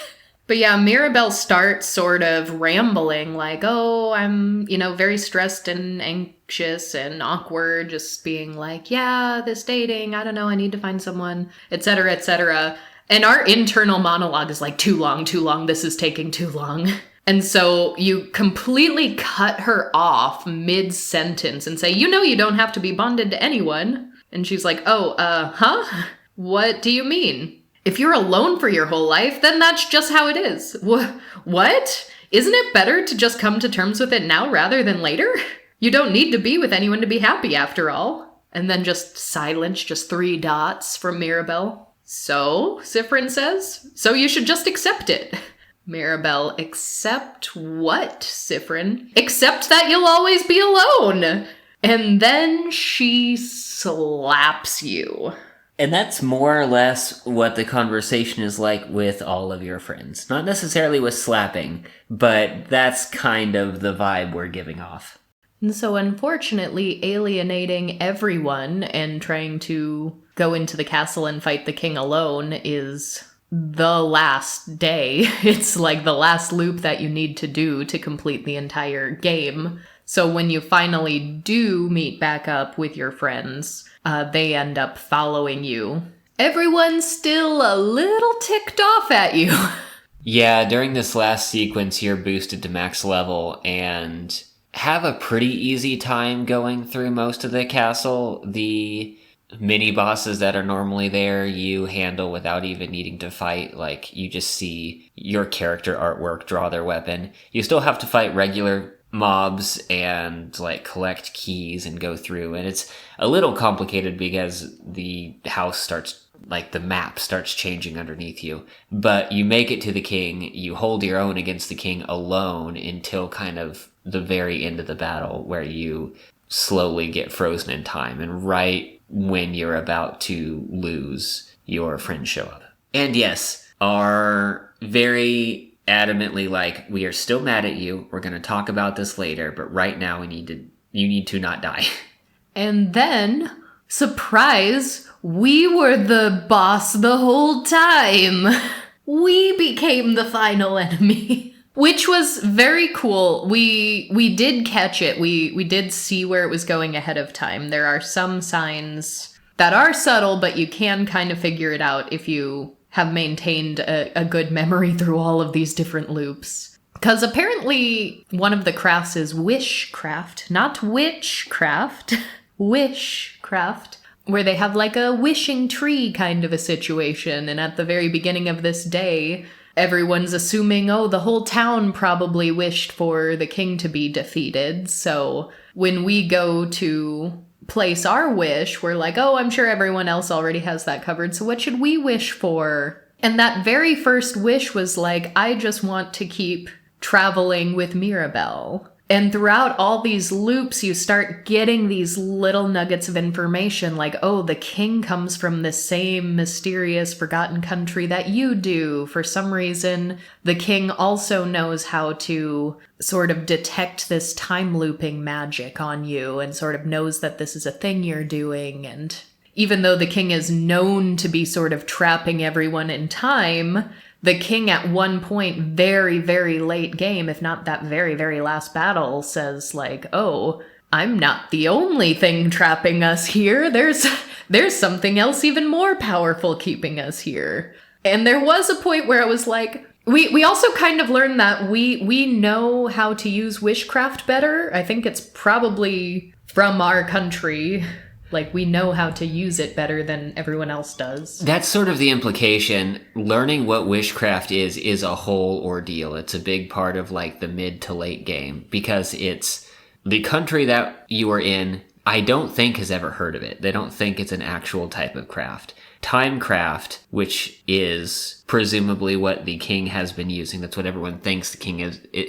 But yeah, Mirabelle starts sort of rambling like, oh, I'm, very stressed and anxious and awkward, just being like, yeah, this dating, I don't know, I need to find someone, etc., etc. And our internal monologue is like, too long, this is taking too long. And so you completely cut her off mid-sentence and say, you don't have to be bonded to anyone. And she's like, huh? What do you mean? If you're alone for your whole life, then that's just how it is. What? Isn't it better to just come to terms with it now rather than later? You don't need to be with anyone to be happy after all. And then just silence, just 3 dots from Mirabelle. So, Siffrin says, so you should just accept it. Mirabelle, accept what, Siffrin? Accept that you'll always be alone. And then she slaps you. And that's more or less what the conversation is like with all of your friends. Not necessarily with slapping, but that's kind of the vibe we're giving off. And so unfortunately, alienating everyone and trying to go into the castle and fight the king alone is the last day. It's like the last loop that you need to do to complete the entire game. So when you finally do meet back up with your friends, they end up following you. Everyone's still a little ticked off at you. Yeah, during this last sequence, you're boosted to max level and have a pretty easy time going through most of the castle. The mini bosses that are normally there, you handle without even needing to fight. Like, you just see your character artwork draw their weapon. You still have to fight regular mobs and collect keys and go through, and it's a little complicated because the house starts, the map starts changing underneath you. But you make it to the king, you hold your own against the king alone until kind of the very end of the battle, where you slowly get frozen in time, and right when you're about to lose, your friends show up. And yes, are very adamantly we are still mad at you, we're going to talk about this later, but right now you need to not die. And then, surprise, we were the boss the whole time. We became the final enemy. Which was very cool. We did catch it. We did see where it was going ahead of time. There are some signs that are subtle, but you can kind of figure it out if you have maintained a good memory through all of these different loops. Because apparently one of the crafts is wishcraft, not witchcraft, wishcraft, where they have like a wishing tree kind of a situation. And at the very beginning of this day, everyone's assuming, oh, the whole town probably wished for the king to be defeated. So when we go to place our wish, we're like, oh, I'm sure everyone else already has that covered. So what should we wish for? And that very first wish was like, I just want to keep traveling with Mirabelle. And throughout all these loops, you start getting these little nuggets of information like, oh, the king comes from the same mysterious forgotten country that you do. For some reason, the king also knows how to sort of detect this time looping magic on you and sort of knows that this is a thing you're doing. And even though the king is known to be sort of trapping everyone in time, the king at one point, very, very late game, if not that very, very last battle, says like, oh, I'm not the only thing trapping us here. There's something else even more powerful keeping us here. And there was a point where it was like, we also kind of learned that we know how to use wishcraft better. I think it's probably from our country. Like, we know how to use it better than everyone else does. That's sort of the implication. Learning what wishcraft is a whole ordeal. It's a big part of, like, the mid to late game. Because it's the country that you are in, I don't think has ever heard of it. They don't think it's an actual type of craft. Timecraft, which is presumably what the king has been using, that's what everyone thinks the king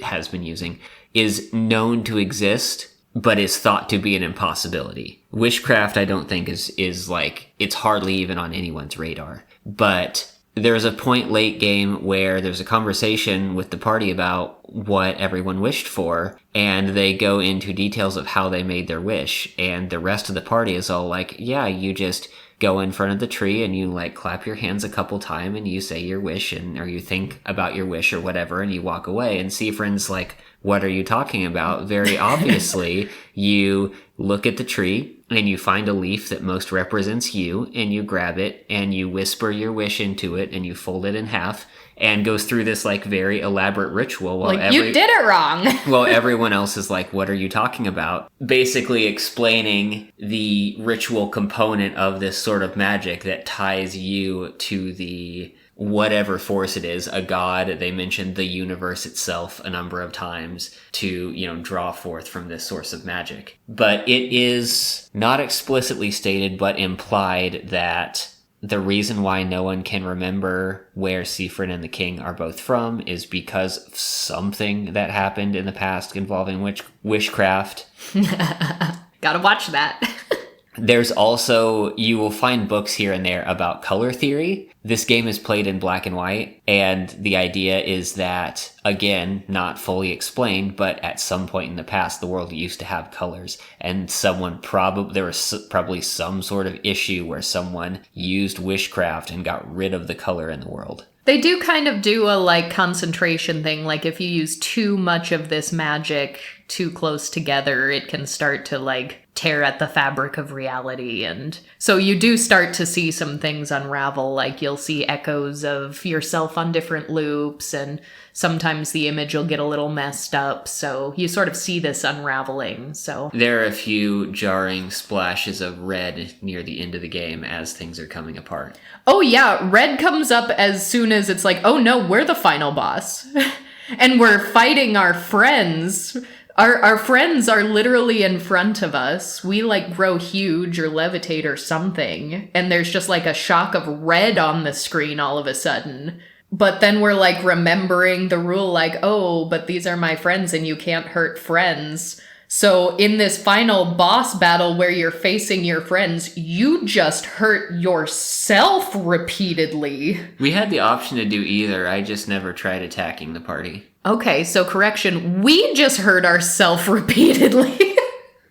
has been using, is known to exist, but is thought to be an impossibility. Wishcraft, I don't think is like, it's hardly even on anyone's radar. But there's a point late game where there's a conversation with the party about what everyone wished for, and they go into details of how they made their wish, and the rest of the party is all like, yeah, you just go in front of the tree and you like clap your hands a couple times and you say your wish or you think about your wish or whatever and you walk away. And Seafrin's like, what are you talking about? Very obviously, you look at the tree and you find a leaf that most represents you and you grab it and you whisper your wish into it and you fold it in half and goes through this like very elaborate ritual while like, you did it wrong. While everyone else is like, what are you talking about? Basically explaining the ritual component of this sort of magic that ties you to the whatever force it is, a god. They mentioned the universe itself a number of times to, draw forth from this source of magic. But it is not explicitly stated, but implied that the reason why no one can remember where Seafrin and the king are both from is because of something that happened in the past involving wishcraft. Gotta watch that. There's also, you will find books here and there about color theory. This game is played in black and white, and the idea is that, again, not fully explained, but at some point in the past, the world used to have colors, and there was probably some sort of issue where someone used wishcraft and got rid of the color in the world. They do kind of do a, like, concentration thing. Like, if you use too much of this magic too close together, it can start to, like, tear at the fabric of reality. And so you do start to see some things unravel. Like, you'll see echoes of yourself on different loops, and sometimes the image will get a little messed up. So you sort of see this unraveling. So there are a few jarring splashes of red near the end of the game as things are coming apart. Oh yeah, red comes up as soon as it's like, oh no, we're the final boss. And we're fighting our friends. Our friends are literally in front of us. We like grow huge or levitate or something. And there's just like a shock of red on the screen all of a sudden. But then we're like remembering the rule like, oh, but these are my friends and you can't hurt friends. So in this final boss battle where you're facing your friends, you just hurt yourself repeatedly. We had the option to do either. I just never tried attacking the party. Okay, so correction, we just hurt ourselves repeatedly.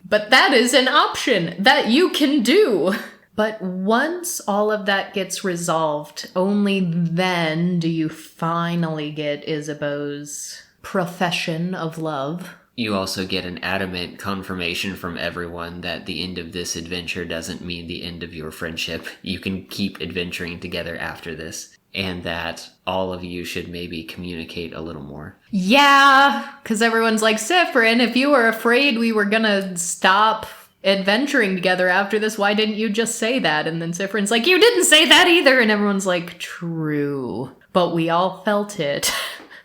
But that is an option that you can do. But once all of that gets resolved, only then do you finally get Isabo's profession of love. You also get an adamant confirmation from everyone that the end of this adventure doesn't mean the end of your friendship. You can keep adventuring together after this, and that all of you should maybe communicate a little more. Yeah, because everyone's like, Sifrin, if you were afraid we were gonna stop adventuring together after this, why didn't you just say that? And then Sifrin's like, you didn't say that either. And everyone's like, true. But we all felt it.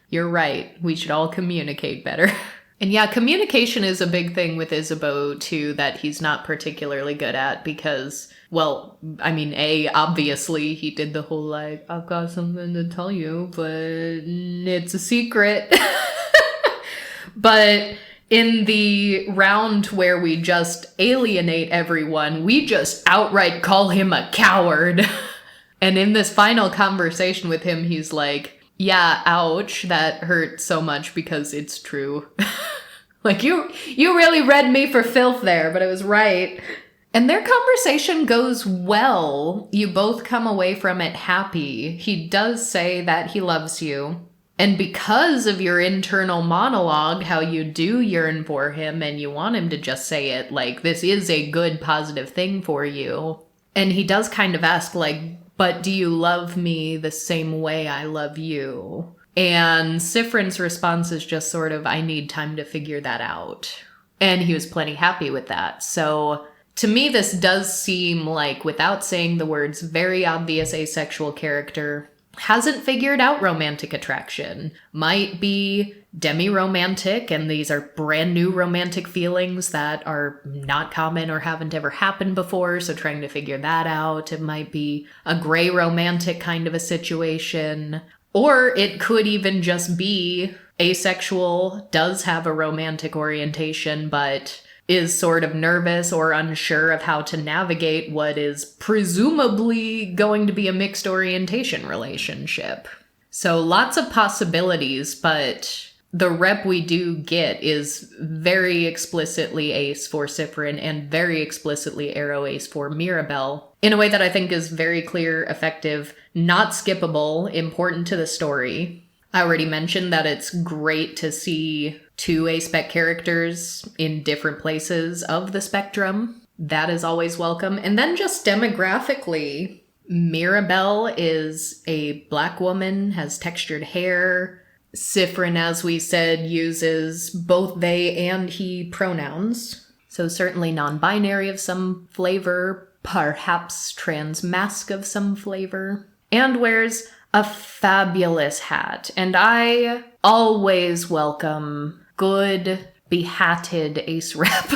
You're right. We should all communicate better. And yeah, communication is a big thing with Isabo, too, that he's not particularly good at because, well, I mean, obviously he did the whole, like, I've got something to tell you, but it's a secret. But in the round where we just alienate everyone, we just outright call him a coward. And in this final conversation with him, he's like, yeah, ouch, that hurt so much because it's true. Like, you really read me for filth there, but it was right. And their conversation goes well. You both come away from it happy. He does say that he loves you. And because of your internal monologue, how you do yearn for him and you want him to just say it, like, this is a good, positive thing for you. And he does kind of ask, like, but do you love me the same way I love you? And Sifrin's response is just sort of, I need time to figure that out. And he was plenty happy with that. So to me, this does seem like, without saying the words, very obvious asexual character. Hasn't figured out romantic attraction. Might be demi-romantic, and these are brand new romantic feelings that are not common or haven't ever happened before, so trying to figure that out. It might be a gray romantic kind of a situation. Or it could even just be asexual, does have a romantic orientation, but is sort of nervous or unsure of how to navigate what is presumably going to be a mixed orientation relationship. So lots of possibilities, but the rep we do get is very explicitly ace for Sifrin and very explicitly arrow ace for Mirabelle in a way that I think is very clear, effective, not skippable, important to the story. I already mentioned that it's great to see two a-spec characters in different places of the spectrum. That is always welcome. And then just demographically, Mirabelle is a black woman, has textured hair. Sifrin, as we said, uses both they and he pronouns. So certainly non-binary of some flavor, perhaps trans-masc of some flavor. And wears a fabulous hat. And I always welcome good, behatted ace rep.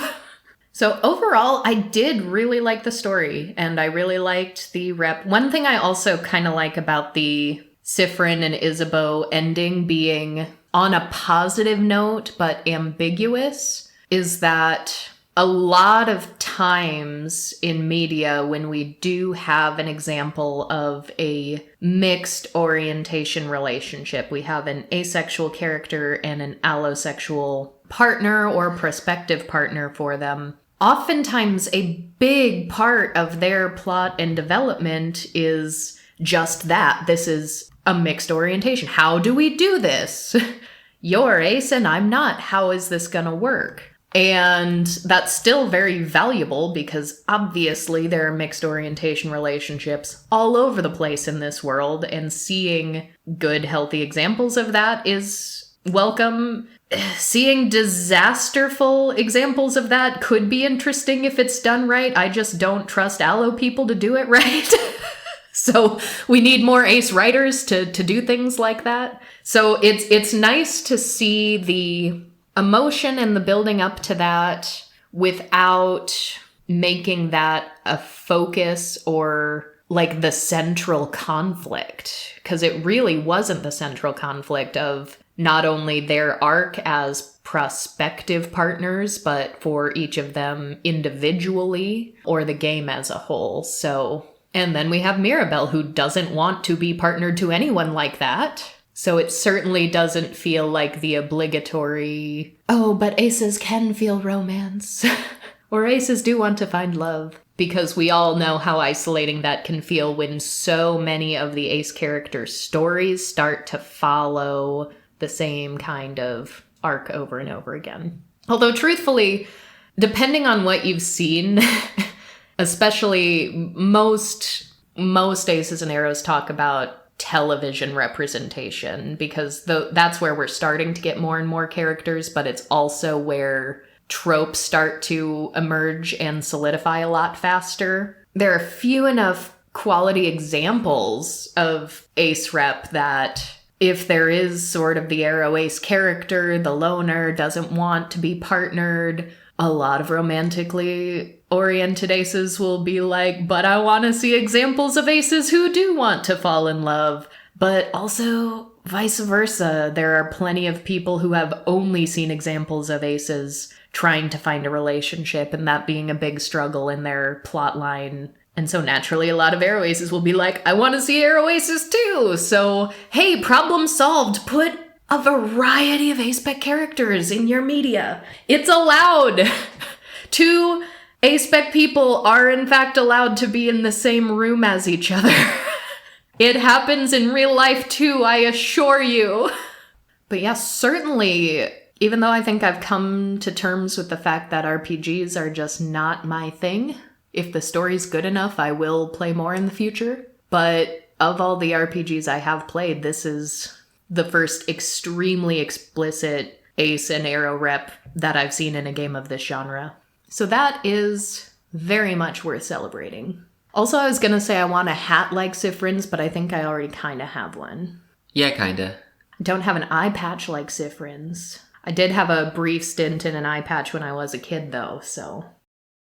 So overall, I did really like the story, and I really liked the rep. One thing I also kind of like about the Sifrin and Isabo ending being on a positive note, but ambiguous, is that a lot of times in media, when we do have an example of a mixed orientation relationship, we have an asexual character and an allosexual partner or prospective partner for them. Oftentimes, a big part of their plot and development is just that. This is a mixed orientation. How do we do this? You're ace and I'm not. How is this gonna work? And that's still very valuable because obviously there are mixed orientation relationships all over the place in this world, and seeing good, healthy examples of that is welcome. Seeing disasterful examples of that could be interesting if it's done right. I just don't trust allo people to do it right. So we need more ace writers to do things like that. So it's nice to see the emotion and the building up to that without making that a focus or like the central conflict. Because it really wasn't the central conflict of not only their arc as prospective partners, but for each of them individually or the game as a whole. So, and then we have Mirabelle, who doesn't want to be partnered to anyone like that. So it certainly doesn't feel like the obligatory, oh, but aces can feel romance. Or aces do want to find love. Because we all know how isolating that can feel when so many of the ace characters' stories start to follow the same kind of arc over and over again. Although truthfully, depending on what you've seen, especially most Aces and Arrows talk about television representation, because that's where we're starting to get more and more characters, but it's also where tropes start to emerge and solidify a lot faster. There are few enough quality examples of ace rep that if there is sort of the Arrow Ace character, the loner doesn't want to be partnered, a lot of romantically oriented aces will be like, but I want to see examples of aces who do want to fall in love. But also vice versa. There are plenty of people who have only seen examples of aces trying to find a relationship and that being a big struggle in their plot line. And so naturally, a lot of Arrow Aces will be like, I want to see Arrow Aces too. So, hey, problem solved. Put a variety of a-spec characters in your media. It's allowed. 2 a-spec people are in fact allowed to be in the same room as each other. It happens in real life too, I assure you. But yes, certainly, even though I think I've come to terms with the fact that RPGs are just not my thing, if the story's good enough, I will play more in the future. But of all the RPGs I have played, this is the first extremely explicit ace and arrow rep that I've seen in a game of this genre. So that is very much worth celebrating. Also, I was gonna say I want a hat like Sifrin's, but I think I already kinda have one. Yeah, kinda. I don't have an eye patch like Sifrin's. I did have a brief stint in an eye patch when I was a kid, though, so...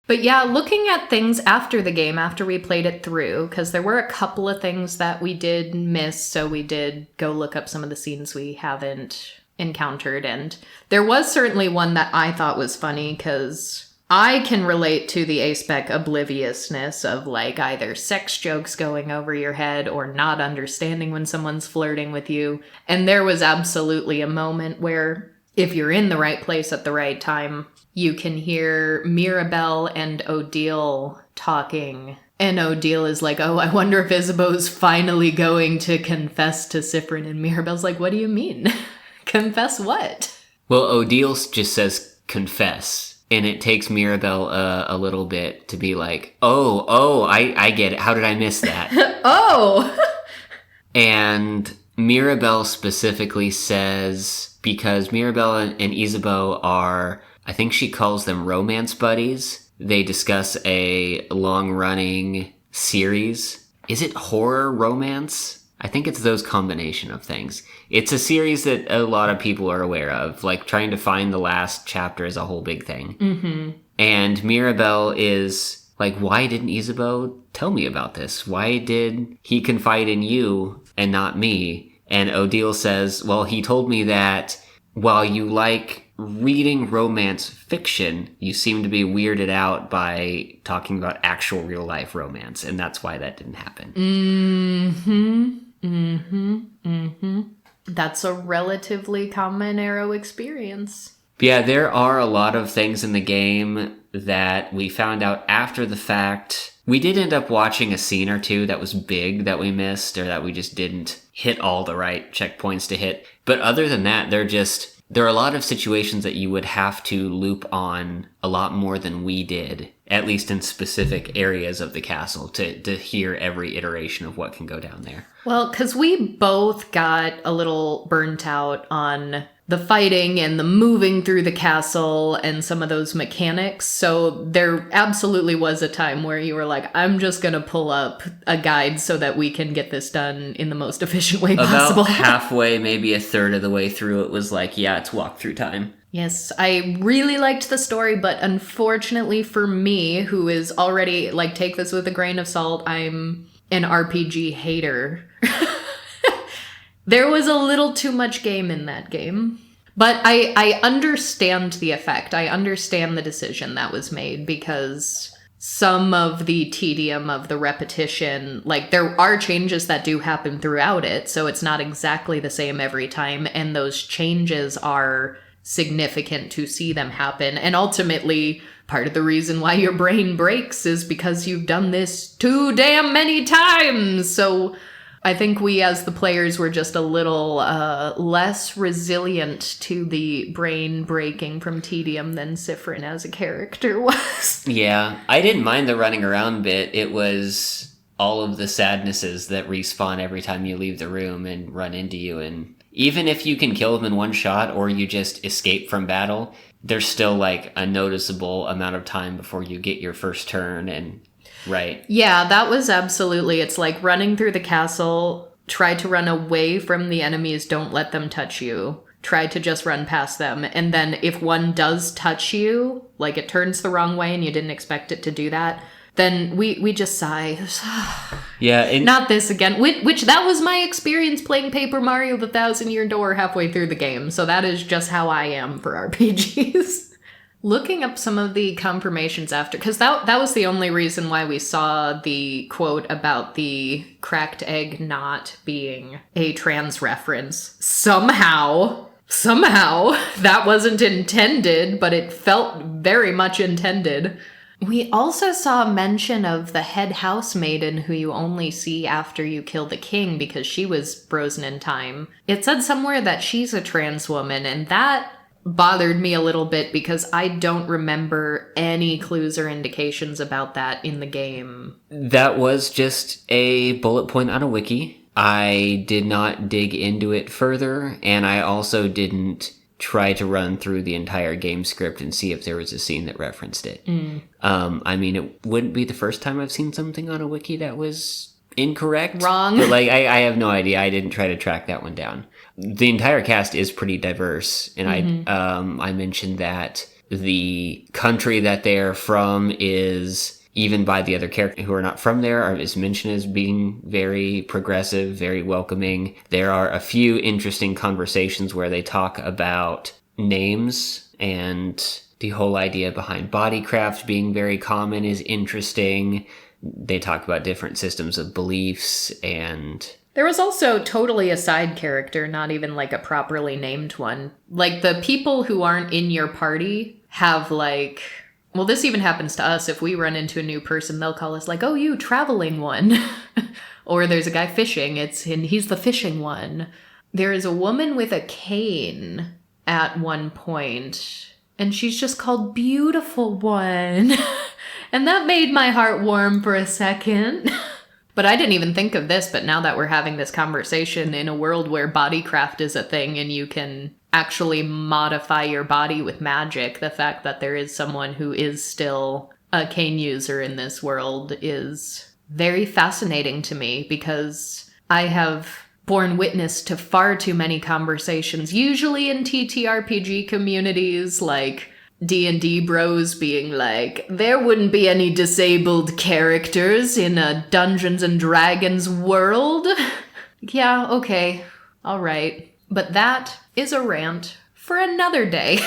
But yeah, looking at things after the game, after we played it through, because there were a couple of things that we did miss, so we did go look up some of the scenes we haven't encountered, and there was certainly one that I thought was funny, because I can relate to the a-spec obliviousness of, like, either sex jokes going over your head or not understanding when someone's flirting with you, and there was absolutely a moment where, if you're in the right place at the right time, you can hear Mirabelle and Odile talking. And Odile is like, oh, I wonder if Isabo's finally going to confess to Sifrin. And Mirabelle's like, what do you mean? Confess what? Well, Odile just says confess. And it takes Mirabelle a little bit to be like, I get it. How did I miss that? Oh! And Mirabelle specifically says, because Mirabelle and Isabo are... I think she calls them romance buddies. They discuss a long-running series. Is it horror romance? I think it's those combination of things. It's a series that a lot of people are aware of. Like, trying to find the last chapter is a whole big thing. Mm-hmm. And Mirabelle is like, why didn't Isabo tell me about this? Why did he confide in you and not me? And Odile says, well, he told me that while you like reading romance fiction, you seem to be weirded out by talking about actual real life romance, and that's why that didn't happen. That's a relatively common Arrow experience. Yeah, there are a lot of things in the game that we found out after the fact. We did end up watching a scene or two that was big that we missed, or that we just didn't hit all the right checkpoints to hit. But other than that, there are a lot of situations that you would have to loop on a lot more than we did, at least in specific areas of the castle, to hear every iteration of what can go down there. Well, because we both got a little burnt out on the fighting and the moving through the castle and some of those mechanics. So there absolutely was a time where you were like, I'm just going to pull up a guide so that we can get this done in the most efficient way possible. About halfway, maybe a third of the way through, it was like, yeah, it's walkthrough time. Yes, I really liked the story, but unfortunately for me, who is already, like, take this with a grain of salt, I'm an RPG hater. There was a little too much game in that game. But I understand the effect. I understand the decision that was made, because some of the tedium of the repetition, like, there are changes that do happen throughout it, so it's not exactly the same every time, and those changes are significant to see them happen. And ultimately, part of the reason why your brain breaks is because you've done this too damn many times. So I think we as the players were just a little less resilient to the brain breaking from tedium than Sifrin as a character was. Yeah, I didn't mind the running around bit. It was all of the sadnesses that respawn every time you leave the room and run into you. And even if you can kill them in one shot or you just escape from battle, there's still like a noticeable amount of time before you get your first turn and... Right. Yeah, that was absolutely, it's like running through the castle, try to run away from the enemies, don't let them touch you. Try to just run past them. And then if one does touch you, like it turns the wrong way and you didn't expect it to do that, then we just sigh. Yeah. Not this again. Which that was my experience playing Paper Mario the Thousand Year Door halfway through the game. So that is just how I am for RPGs. Looking up some of the confirmations after, because that was the only reason why we saw the quote about the cracked egg not being a trans reference. Somehow, that wasn't intended, but it felt very much intended. We also saw a mention of the head housemaiden who you only see after you kill the king because she was frozen in time. It said somewhere that she's a trans woman, and that bothered me a little bit because I don't remember any clues or indications about that in the game. That was just a bullet point on a wiki. I did not dig into it further, and I also didn't try to run through the entire game script and see if there was a scene that referenced it. I mean, it wouldn't be the first time I've seen something on a wiki that was incorrect. Wrong. But like, I have no idea. I didn't try to track that one down. The entire cast is pretty diverse, and I mentioned that the country that they're from is, even by the other characters who are not from there, is mentioned as being very progressive, very welcoming. There are a few interesting conversations where they talk about names, and the whole idea behind bodycraft being very common is interesting. They talk about different systems of beliefs, and... There was also totally a side character, not even like a properly named one. Like the people who aren't in your party have like, well, this even happens to us. If we run into a new person, they'll call us like, oh, you traveling one. Or there's a guy fishing, he's the fishing one. There is a woman with a cane at one point, and she's just called Beautiful One. And that made my heart warm for a second. But I didn't even think of this, but now that we're having this conversation in a world where bodycraft is a thing and you can actually modify your body with magic, the fact that there is someone who is still a cane user in this world is very fascinating to me, because I have borne witness to far too many conversations, usually in TTRPG communities, like D&D bros being like, there wouldn't be any disabled characters in a Dungeons and Dragons world. Yeah, okay, all right. But that is a rant for another day.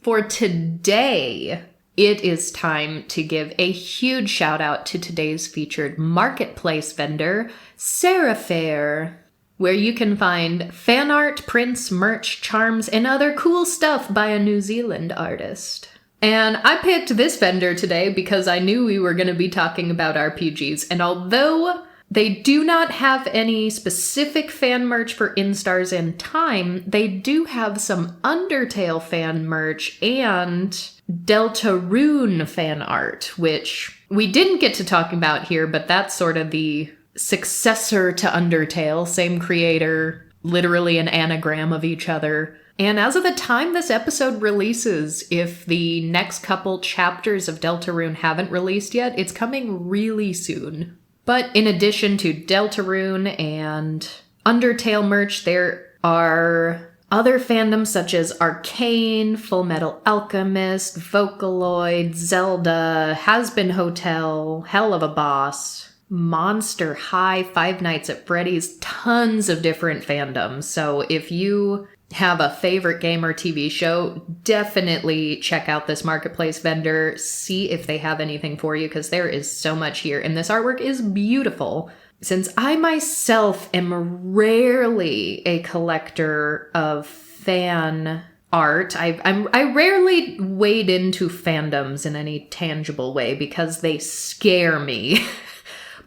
For today, it is time to give a huge shout out to today's featured marketplace vendor, Serapheir, where you can find fan art, prints, merch, charms, and other cool stuff by a New Zealand artist. And I picked this vendor today because I knew we were going to be talking about RPGs, and although they do not have any specific fan merch for Instars and Time, they do have some Undertale fan merch and Deltarune fan art, which we didn't get to talk about here, but that's sort of the successor to Undertale, same creator, literally an anagram of each other. And as of the time this episode releases, if the next couple chapters of Deltarune haven't released yet, it's coming really soon. But in addition to Deltarune and Undertale merch, there are other fandoms such as Arcane, Fullmetal Alchemist, Vocaloid, Zelda, Has-Been Hotel, Hell of a Boss, Monster High, Five Nights at Freddy's, tons of different fandoms. So if you have a favorite game or TV show, definitely check out this marketplace vendor, see if they have anything for you, because there is so much here. And this artwork is beautiful. Since I myself am rarely a collector of fan art, I rarely wade into fandoms in any tangible way because they scare me.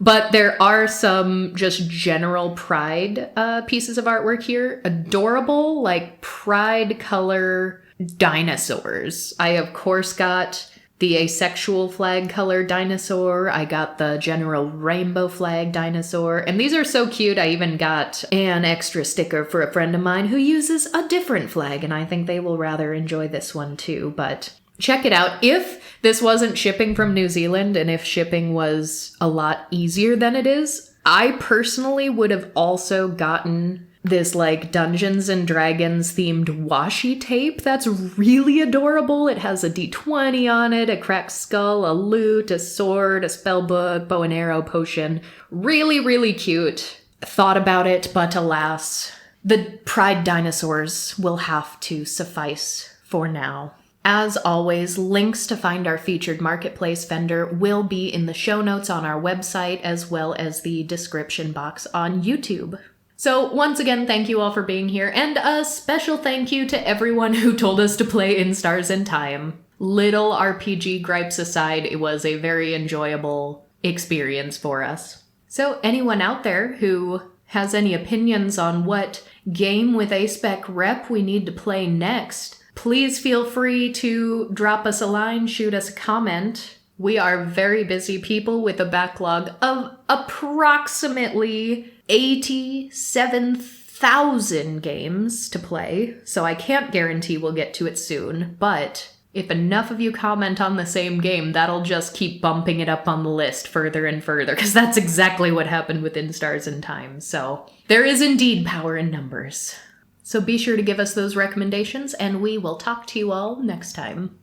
But there are some just general Pride pieces of artwork here. Adorable, like Pride color dinosaurs. I, of course, got the Asexual flag color dinosaur. I got the general rainbow flag dinosaur. And these are so cute. I even got an extra sticker for a friend of mine who uses a different flag, and I think they will rather enjoy this one too. But check it out. If this wasn't shipping from New Zealand and if shipping was a lot easier than it is, I personally would have also gotten this like Dungeons and Dragons themed washi tape that's really adorable. It has a d20 on it, a cracked skull, a lute, a sword, a spell book, bow and arrow, potion. Really, really cute. Thought about it, but alas, the Pride dinosaurs will have to suffice for now. As always, links to find our featured marketplace vendor will be in the show notes on our website as well as the description box on YouTube. So once again, thank you all for being here, and a special thank you to everyone who told us to play In Stars in Time. Little RPG gripes aside, it was a very enjoyable experience for us. So anyone out there who has any opinions on what game with a-spec rep we need to play next, please feel free to drop us a line, shoot us a comment. We are very busy people with a backlog of approximately 87,000 games to play, so I can't guarantee we'll get to it soon, but if enough of you comment on the same game, that'll just keep bumping it up on the list further and further, because that's exactly what happened with In Stars in Time, so there is indeed power in numbers. So be sure to give us those recommendations, and we will talk to you all next time.